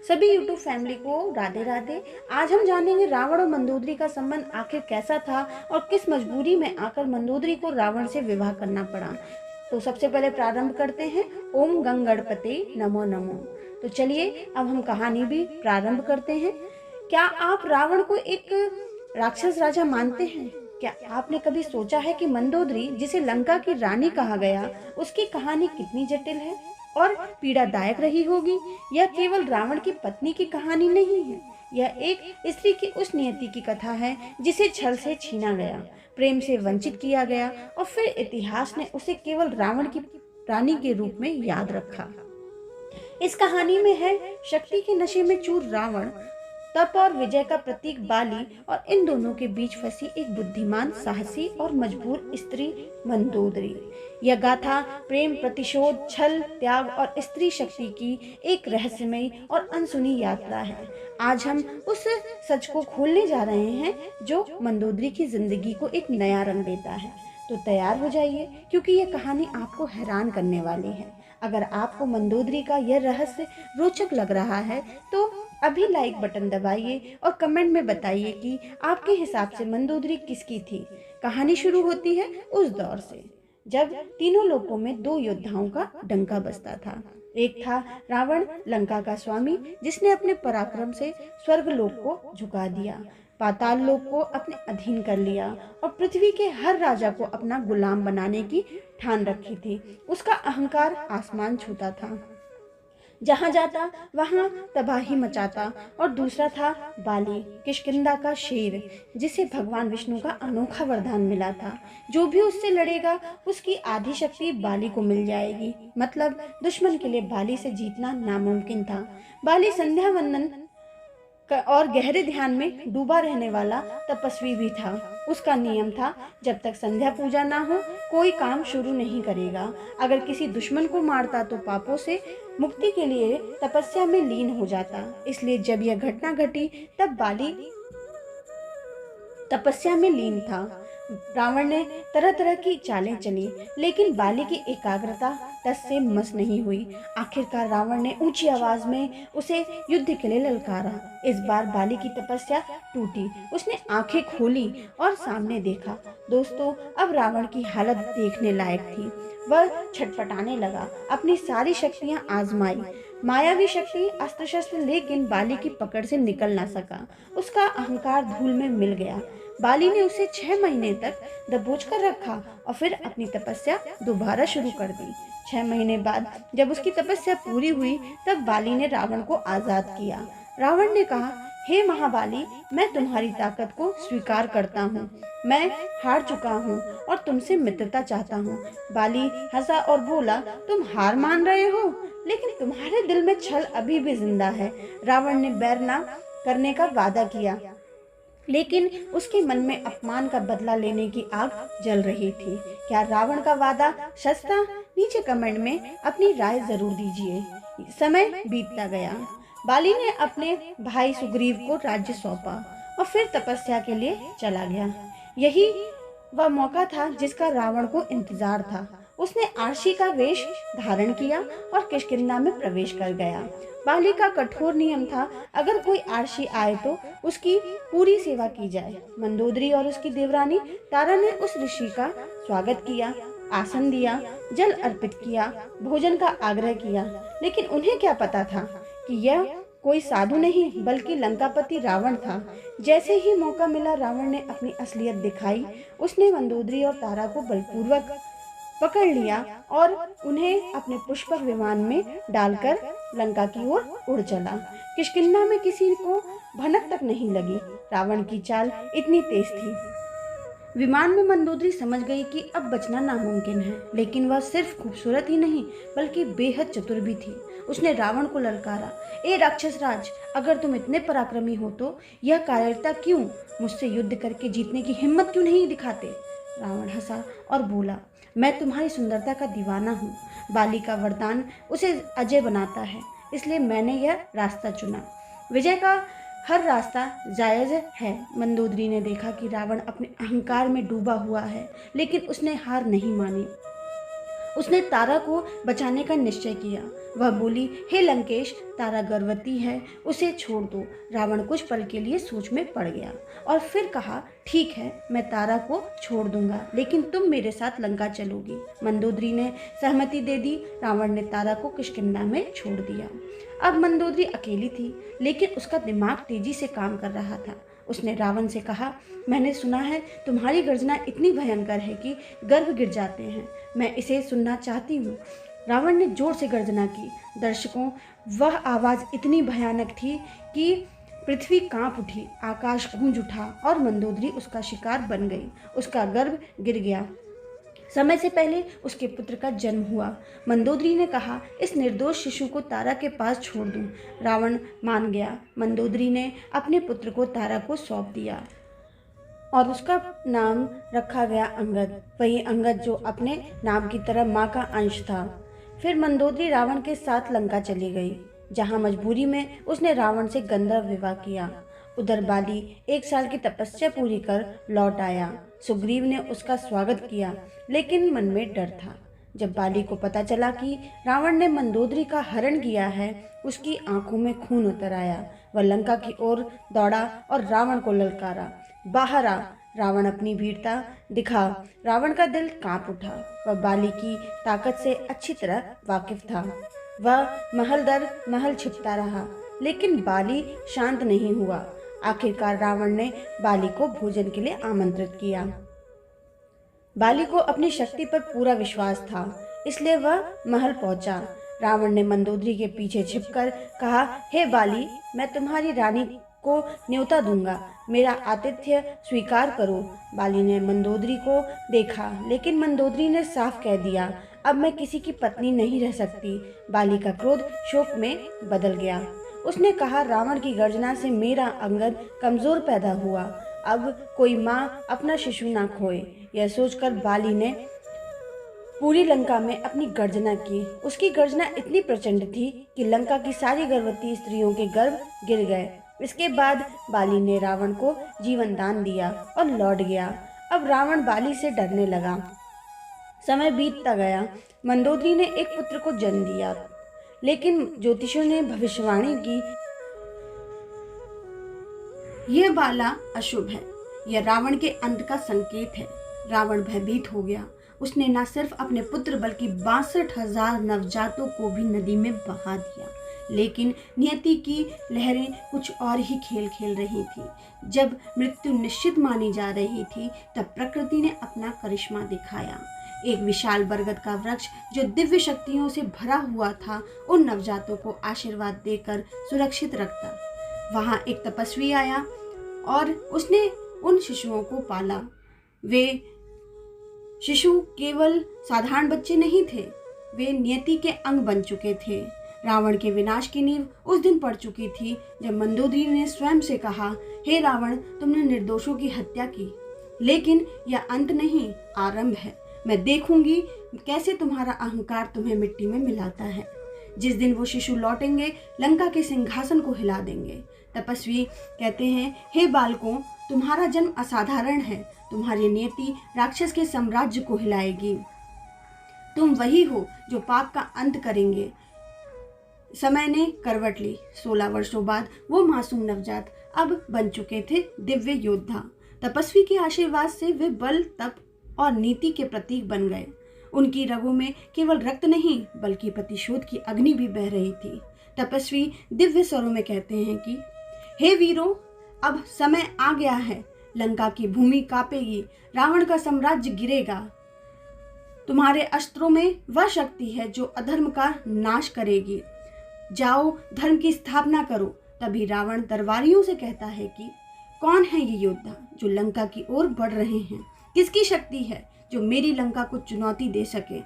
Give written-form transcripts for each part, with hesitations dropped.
सभी YouTube family को राधे राधे। आज हम जानेंगे रावण और मंदोदरी का संबंध आखिर कैसा था और किस मजबूरी में आकर मंदोदरी को रावण से विवाह करना पड़ा। तो सबसे पहले प्रारंभ करते हैं ओम गंगणपते नमो नमो। तो चलिए अब हम कहानी भी प्रारंभ करते हैं। क्या आप रावण को एक राक्षस राजा मानते हैं? क्या आपने कभी सोचा है कि मंदोदरी, जिसे लंका की रानी कहा गया, उसकी कहानी कितनी जटिल है और पीड़ादायक रही होगी? यह केवल रावण की पत्नी की कहानी नहीं है, यह एक स्त्री की उस नियति की कथा है जिसे छल से छीना गया, प्रेम से वंचित किया गया और फिर इतिहास ने उसे केवल रावण की रानी के रूप में याद रखा। इस कहानी में है शक्ति के नशे में चूर रावण, तप और विजय का प्रतीक बाली और इन दोनों के बीच फंसी एक बुद्धिमान, साहसी और मजबूर स्त्री मंदोदरी। यह गाथा प्रेम, प्रतिशोध, छल, त्याग और स्त्री शक्ति की एक रहस्यमयी और अनसुनी यात्रा है। आज हम उस सच को खोलने जा रहे हैं जो मंदोदरी की जिंदगी को एक नया रंग देता है। तो तैयार हो जाइए, क्योंकि यह कहानी आपको हैरान करने वाली है। अगर आपको मंदोदरी का यह रहस्य रोचक लग रहा है तो अभी लाइक बटन दबाइए और कमेंट में बताइए कि आपके हिसाब से मंदोदरी किसकी थी। कहानी शुरू होती है उस दौर से जब तीनों लोकों में दो योद्धाओं का डंका बजता था। एक था रावण, लंका का स्वामी, जिसने अपने पराक्रम से स्वर्गलोक को झुका दिया, पाताल लोक को अपने अधीन कर लिया और पृथ्वी के हर राजा को अपना गुलाम बनाने की ठान रखी थी। उसका अहंकार आसमान छूता था, जहां जाता वहां तबाही मचाता। और दूसरा था बाली, किष्किंधा का शेर, जिसे भगवान विष्णु का अनोखा वरदान मिला था। जो भी उससे लड़ेगा उसकी आधी शक्ति बाली को मिल जाएगी। मतलब दुश्मन के लिए बाली से जीतना नामुमकिन था। बाली संध्या वंदन और गहरे ध्यान में डूबा रहने वाला तपस्वी भी था। उसका नियम था, जब तक संध्या पूजा ना हो कोई काम शुरू नहीं करेगा। अगर किसी दुश्मन को मारता तो पापों से मुक्ति के लिए तपस्या में लीन हो जाता। इसलिए जब यह घटना घटी तब बाली तपस्या में लीन था। रावण ने तरह तरह की चालें चली, लेकिन बाली की एकाग्रता टस से मस नहीं हुई। आखिरकार रावण ने ऊंची आवाज में उसे युद्ध के लिए ललकारा। इस बार बाली की तपस्या टूटी। उसने आंखें खोली और सामने देखा। दोस्तों, अब रावण की हालत देखने लायक थी। वह छटपटाने लगा, अपनी सारी शक्तियां आजमाई, मायावी शक्ति, अस्त्र शस्त्र, लेकिन बाली की पकड़ से निकल ना सका। उसका अहंकार धूल में मिल गया। बाली ने उसे 6 महीने तक दबोच कर रखा और फिर अपनी तपस्या दोबारा शुरू कर दी। 6 महीने बाद जब उसकी तपस्या पूरी हुई तब बाली ने रावण को आजाद किया। रावण ने कहा, हे महाबाली, मैं तुम्हारी ताकत को स्वीकार करता हूँ। मैं हार चुका हूँ और तुमसे मित्रता चाहता हूँ। बाली हंसा और बोला, तुम हार मान रहे हो, लेकिन तुम्हारे दिल में छल अभी भी जिंदा है। रावण ने बैर न करने का वादा किया, लेकिन उसके मन में अपमान का बदला लेने की आग जल रही थी। क्या रावण का वादा सच था? नीचे कमेंट में अपनी राय जरूर दीजिए। समय बीतता गया। बाली ने अपने भाई सुग्रीव को राज्य सौंपा और फिर तपस्या के लिए चला गया। यही वह मौका था जिसका रावण को इंतजार था। उसने आरसी का वेश धारण किया और किष्किंधा में प्रवेश कर गया। बाली का कठोर नियम था, अगर कोई आरसी आए तो उसकी पूरी सेवा की जाए। मंदोदरी और उसकी देवरानी तारा ने उस ऋषि का स्वागत किया, आसन दिया, जल अर्पित किया, भोजन का आग्रह किया। लेकिन उन्हें क्या पता था कि यह कोई साधु नहीं बल्कि लंकापति रावण था। जैसे ही मौका मिला रावण ने अपनी असलियत दिखाई। उसने मंदोदरी और तारा को बलपूर्वक पकड़ लिया और उन्हें अपने पुष्पक विमान में डालकर लंका की ओर उड़ चला। किष्किंधा में किसी को भनक तक नहीं लगी। रावण की चाल इतनी तेज थी। विमान में मंदोदरी समझ गई कि अब बचना नामुमकिन है, लेकिन वह सिर्फ खूबसूरत ही नहीं बल्कि बेहद चतुर भी थी। उसने रावण को ललकारा, ए राक्षस राज, अगर तुम इतने पराक्रमी हो तो यह कायरता क्यों? मुझसे युद्ध करके जीतने की हिम्मत क्यों नहीं दिखाते? रावण हंसा और बोला, मैं तुम्हारी सुंदरता का दीवाना हूँ। बाली का वरदान उसे अजय बनाता है, इसलिए मैंने यह रास्ता चुना। विजय का हर रास्ता जायज़ है। मंदोदरी ने देखा कि रावण अपने अहंकार में डूबा हुआ है, लेकिन उसने हार नहीं मानी उसने तारा को बचाने का निश्चय किया। वह बोली, हे लंकेश, तारा गर्भवती है, उसे छोड़ दो। रावण कुछ पल के लिए सोच में पड़ गया और फिर कहा, ठीक है, मैं तारा को छोड़ दूंगा, लेकिन तुम मेरे साथ लंका चलोगी। मंदोदरी ने सहमति दे दी। रावण ने तारा को किष्किंधा में छोड़ दिया। अब मंदोदरी अकेली थी, लेकिन उसका दिमाग तेजी से काम कर रहा था। उसने रावण से कहा, मैंने सुना है तुम्हारी गर्जना इतनी भयंकर है कि गर्भ गिर जाते हैं। मैं इसे सुनना चाहती हूँ। रावण ने जोर से गर्जना की। दर्शकों, वह आवाज़ इतनी भयानक थी कि पृथ्वी कांप उठी, आकाश गूंज उठा और मंदोदरी उसका शिकार बन गई। उसका गर्भ गिर गया। समय से पहले उसके पुत्र का जन्म हुआ। मंदोदरी ने कहा, इस निर्दोष शिशु को तारा के पास छोड़ दूं। रावण मान गया। मंदोदरी ने अपने पुत्र को तारा को सौंप दिया और उसका नाम रखा गया अंगद। वही अंगद जो अपने नाम की तरह माँ का अंश था। फिर मंदोदरी रावण के साथ लंका चली गई, जहाँ मजबूरी में उसने रावण से गंधर्व विवाह किया। उधर बाली 1 साल की तपस्या पूरी कर लौट आया। सुग्रीव ने उसका स्वागत किया, लेकिन मन में डर था। जब बाली को पता चला कि रावण ने मंदोदरी का हरण किया है, उसकी आंखों में खून उतर आया। वह लंका की ओर दौड़ा और रावण को ललकारा, बाहर आ। रावण अपनी वीरता दिखा। रावण का दिल कांप उठा। वह बाली की ताकत से अच्छी तरह वाकिफ था। वह महल दर महल छिपता रहा, लेकिन बाली शांत नहीं हुआ। आखिरकार रावण ने बाली को भोजन के लिए आमंत्रित किया। बाली को अपनी शक्ति पर पूरा विश्वास था, इसलिए वह महल पहुंचा। रावण ने मंदोदरी के पीछे छिपकर कहा, हे बाली, मैं तुम्हारी रानी को न्योता दूंगा, मेरा आतिथ्य स्वीकार करो। बाली ने मंदोदरी को देखा, लेकिन मंदोदरी ने साफ कह दिया, अब मैं किसी की पत्नी नहीं रह सकती। बाली का क्रोध शोक में बदल गया। उसने कहा, रावण की गर्जना से मेरा अंगद कमजोर पैदा हुआ। अब कोई माँ अपना शिशु ना खोए। यह सोचकर बाली ने पूरी लंका में अपनी गर्जना की। उसकी गर्जना इतनी प्रचंड थी कि लंका की सारी गर्भवती स्त्रियों के गर्भ गिर गए। इसके बाद बाली ने रावण को जीवन दान दिया और लौट गया। अब रावण बाली से डरने लगा। समय बीतता गया। मंदोदरी ने एक पुत्र को जन्म दिया, लेकिन ज्योतिषियों ने भविष्यवाणी की, यह बाला अशुभ है, यह रावण के अंत का संकेत है। रावण भयभीत हो गया। उसने न सिर्फ अपने पुत्र बल्कि 62,000 नवजातों को भी नदी में बहा दिया। लेकिन नियति की लहरें कुछ और ही खेल खेल रही थी। जब मृत्यु निश्चित मानी जा रही थी, तब प्रकृति ने अपना करिश्मा दिखाया। एक विशाल बरगद का वृक्ष जो दिव्य शक्तियों से भरा हुआ था, उन नवजातों को आशीर्वाद देकर सुरक्षित रखता। वहां एक तपस्वी आया और उसने उन शिशुओं को पाला। वे शिशु केवल साधारण बच्चे नहीं थे, वे नियति के अंग बन चुके थे। रावण के विनाश की नींव उस दिन पड़ चुकी थी जब मंदोदरी ने स्वयं से कहा, हे रावण, तुमने निर्दोषों की हत्या की, लेकिन यह अंत नहीं, आरंभ है। मैं देखूंगी कैसे तुम्हारा अहंकार तुम्हें मिट्टी में मिलाता है। जिस दिन वो शिशु लौटेंगे, लंका के सिंहासन को हिला देंगे। तपस्वी कहते हैं, हे बालकों, तुम्हारा जन्म असाधारण है। तुम्हारी नियति राक्षस के साम्राज्य को हिलाएगी। तुम वही हो जो पाप का अंत करेंगे। समय ने करवट ली। 16 वर्षों बाद वो मासूम नवजात अब बन चुके थे दिव्य योद्धा। तपस्वी के आशीर्वाद से वे बल, तप और नीति के प्रतीक बन गए। उनकी रगों में केवल रक्त नहीं बल्कि प्रतिशोध की अग्नि भी बह रही थी। तपस्वी दिव्य स्वरों में कहते हैं कि हे वीरों, अब समय आ गया है। लंका की भूमि कांपेगी, रावण का साम्राज्य गिरेगा। तुम्हारे अस्त्रों में वह शक्ति है जो अधर्म का नाश करेगी। जाओ, धर्म की स्थापना करो। तभी रावण दरबारियों से कहता है कि कौन है ये योद्धा जो लंका की ओर बढ़ रहे हैं? किसकी शक्ति है जो मेरी लंका को चुनौती दे सके?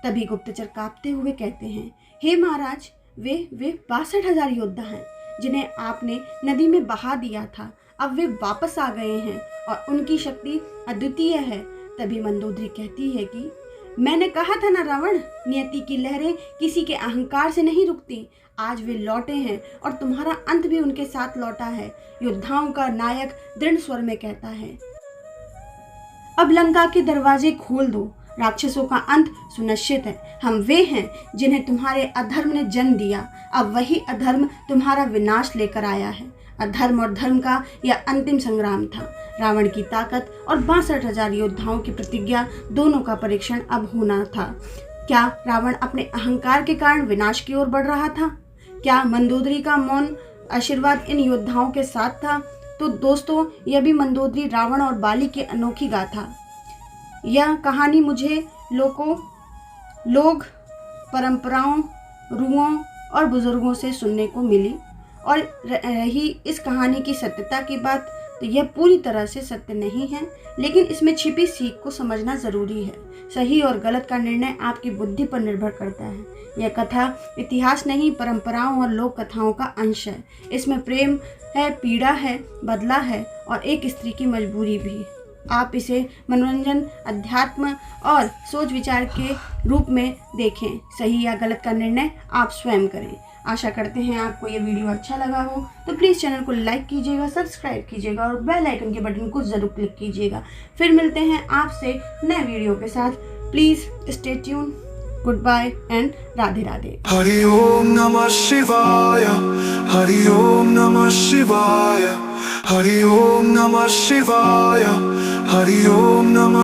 तभी गुप्तचर कांपते हुए कहते हैं, हे महाराज, वे 62,000 योद्धा हैं जिन्हें आपने नदी में बहा दिया था। अब वे वापस आ गए हैं और उनकी शक्ति अद्वितीय है। तभी मंदोदरी कहती है कि मैंने कहा था ना रावण, नियति की लहरें किसी के अहंकार से नहीं रुकती। आज वे लौटे हैं और तुम्हारा अंत भी उनके साथ लौटा है। योद्धाओं का नायक दृढ़ स्वर में कहता है, अब लंका के दरवाजे खोल दो। राक्षसों का अंत सुनिश्चित है। हम वे हैं जिन्हें तुम्हारे अधर्म ने जन्म दिया। अब वही अधर्म तुम्हारा विनाश लेकर आया है। अधर्म और धर्म का यह अंतिम संग्राम था। रावण की ताकत और 62,000 योद्धाओं की प्रतिज्ञा, दोनों का परीक्षण अब होना था। क्या रावण अपने अहंकार के कारण विनाश की ओर बढ़ रहा था? क्या मंदोदरी का मौन आशीर्वाद इन योद्धाओं के साथ था? तो दोस्तों, यह भी मंदोदरी, रावण और बाली की अनोखी गाथा। यह कहानी मुझे लोग परंपराओं, रुओं और बुजुर्गों से सुनने को मिली, और रही इस कहानी की सत्यता की बात, तो यह पूरी तरह से सत्य नहीं है, लेकिन इसमें छिपी सीख को समझना ज़रूरी है। सही और गलत का निर्णय आपकी बुद्धि पर निर्भर करता है। यह कथा इतिहास नहीं, परंपराओं और लोक कथाओं का अंश है। इसमें प्रेम है, पीड़ा है, बदला है और एक स्त्री की मजबूरी भी। आप इसे मनोरंजन, अध्यात्म और सोच विचार के रूप में देखें। सही या गलत का निर्णय आप स्वयं करें। आशा करते हैं आपको ये वीडियो अच्छा लगा हो, तो प्लीज़ चैनल को लाइक कीजिएगा, सब्सक्राइब कीजिएगा और बेल आइकन के बटन को ज़रूर क्लिक कीजिएगा। फिर मिलते हैं आपसे नए वीडियो के साथ। Please stay tune. Good bye and Radhe Radhe. Hari Om नमः शिवाय, हरि ओम नमः शिवाय, हरि ओम नमः शिवाय, हरि ओम नमः